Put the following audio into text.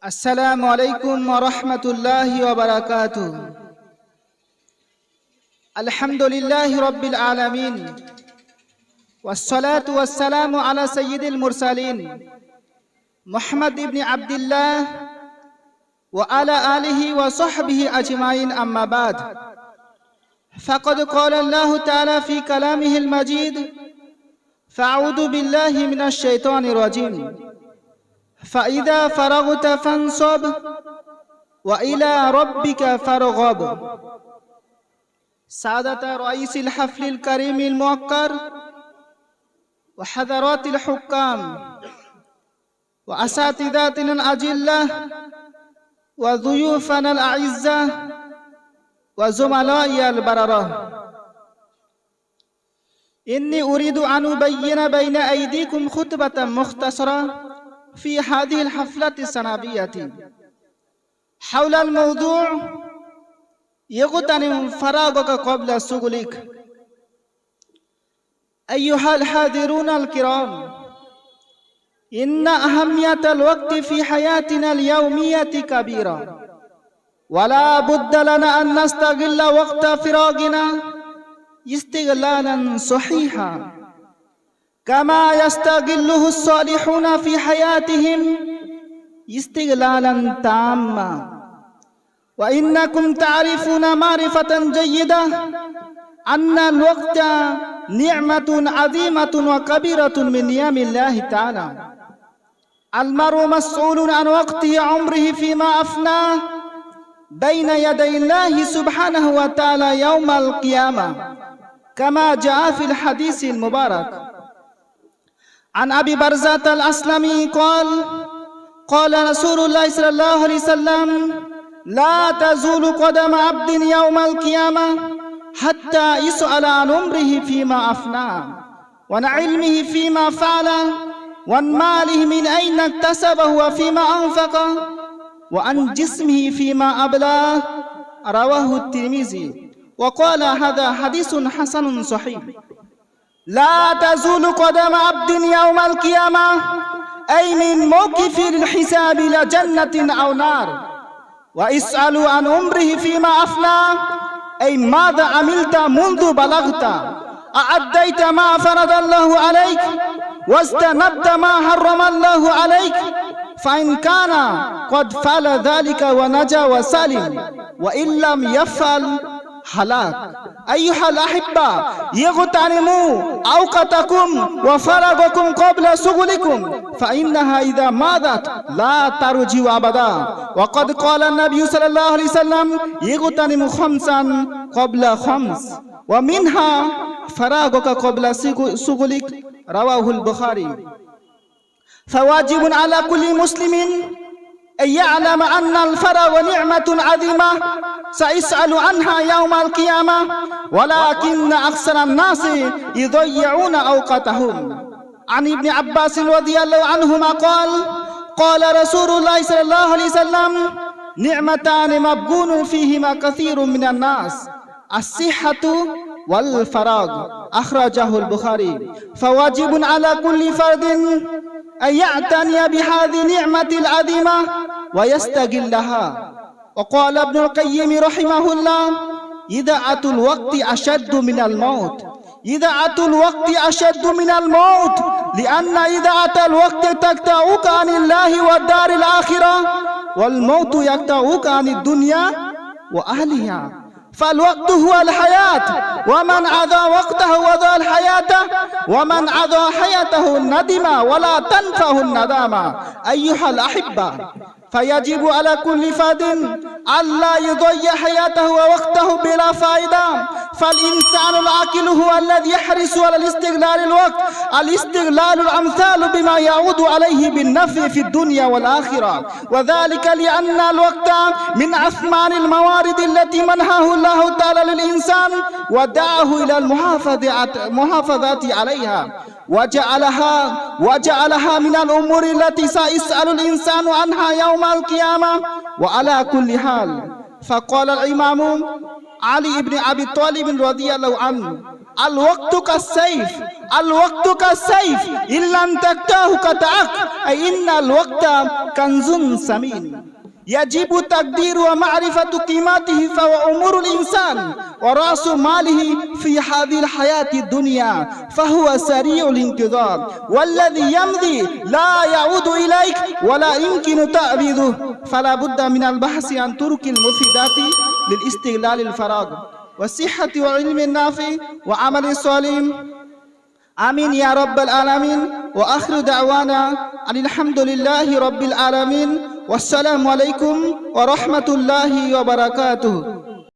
আসসালামু আলাইকুম ওয়া রাহমাতুল্লাহি ওয়া বারাকাতুহু। আলহামদুলিল্লাহি রাব্বিল আলামিন ওয়াসসালাতু ওয়াসসালামু আলা সাইয়্যিদিল মুরসালিন মুহাম্মদ ইবনে আবদুল্লাহ ওয়া আলা আলিহি ওয়া সাহবিহি আজমাইন, আম্মা বাদ। ফাকাদ ক্বালা আল্লাহু তাআলা ফি কালামিহিল মাজিদ ফাআউযু বিল্লাহি মিনাশ শাইতানির রাজীম। فإذا فرغت فانصب وإلى ربك فارغب। سعادة رئيس الحفل الكريم الموقر وحضرات الحكام وأساتذتنا الأجلة وضيوفنا الأعزة وزملائي البررة، إني أريد أن أبين بين أيديكم خطبة مختصرة في هذه الحفلة السنوية حول الموضوع يغتنم فراغك قبل شغلك. أيها الحاضرون الكرام، إن أهمية الوقت في حياتنا اليومية كبيرة، ولا بد لنا أن نستغل وقت فراغنا استغلالا صحيحا كما يستغله الصالحون في حياتهم استغلالا تاما. وإنكم تعرفون معرفة جيدة أن الوقت نعمة عظيمة وكبيرة من نعم الله تعالى. المرء مسؤول عن وقته عمره فيما أفناه بين يدي الله سبحانه وتعالى يوم القيامة، كما جاء في الحديث المبارك عن أبي برزة الأسلمي قال: قال رسول الله صلى الله عليه وسلم: لا تزول قدم عبد يوم القيامة حتى يسأل عن عمره فيما أفناه، وعن علمه فيما فعل، وعن ماله من أين اكتسبه وفيما أنفقه، وعن جسمه فيما أبلاه. رواه الترمذي وقال هذا حديث حسن صحيح. لا تزول قدم عبد يوم القيامة أي من موقف الحساب إلى جنة أو نار. واسألوا عن عمره فيما أفنى أي ماذا عملت منذ بلغت، أعديت ما فرض الله عليك واجتنبت ما حرم الله عليك، فإن كان قد فعل ذلك ونجا وسلم، وإن لم يفعل هلاك. أيها الأحبة، يغتنموا أوقاتكم وفراغكم قبل شغلكم، فإنها إذا ماضت لا ترجع أبدا. وقد قال النبي صلى الله عليه وسلم: يغتنم خمسا قبل خمس، ومنها فراغك قبل شغلك. رواه البخاري. فواجب على كل مسلم أن يعلم أن الفراغ نعمة عظيمة سيسأل عنها يوم القيامة، ولكن أكثر الناس يضيعون أوقاتهم. عن ابن عباس رضي الله عنهما قال: قال رسول الله صلى الله عليه وسلم: نعمتان مبغون فيهما كثير من الناس، الصحة والفراغ. أخرجه البخاري. فواجب على كل فرد أن يعتني بهذه النعمة العظيمة ويستغلها. وقال ابن القيم رحمه الله: إضاعة الوقت أشد من الموت. إضاعة الوقت أشد من الموت، لأن إضاعة الوقت تقطعك عن الله والدار الآخرة، والموت يقطعك عن الدنيا وأهلها. فالوقت هو الحياة، ومن أضاع وقته وضاع الحياة، ومن أضاع حياته ندم ولا تنفعه الندامة. أيها الأحبة، فيجب على كل فرد ألا يضيع حياته ووقته بلا فائدة. فالإنسان العاقل هو الذي يحرص على الاستغلال الوقت، الاستغلال الأمثال بما يعود عليه بالنفع في الدنيا والآخرة، وذلك لأن الوقت من أثمان الموارد التي منحه الله تعالى للإنسان ودعاه إلى المحافظة عليها، وجعلها من الأمور التي سيسأل الإنسان عنها يوم القيامة. وعلى كل حال، فقال الإمام علي بن أبي طالب رضي الله عنه: الوقت كالسيف الوقت كالسيف إن لم تقطعه قطعك أي إن الوقت كنز ثمين يجب تقدير ومعرفة قيمته فهو أمور الإنسان ورأس ماله في هذه الحياة الدنيا فهو سريع الانتظار والذي يمضي لا يعود إليك ولا يمكن تعويضه فلا بد من البحث عن طرق المفيدات للاستغلال الفراغ والصحة وعلم النافع وعمل صالح آمين يا رب العالمين وآخر دعوانا أن الحمد لله رب العالمين والسلام عليكم ورحمة الله وبركاته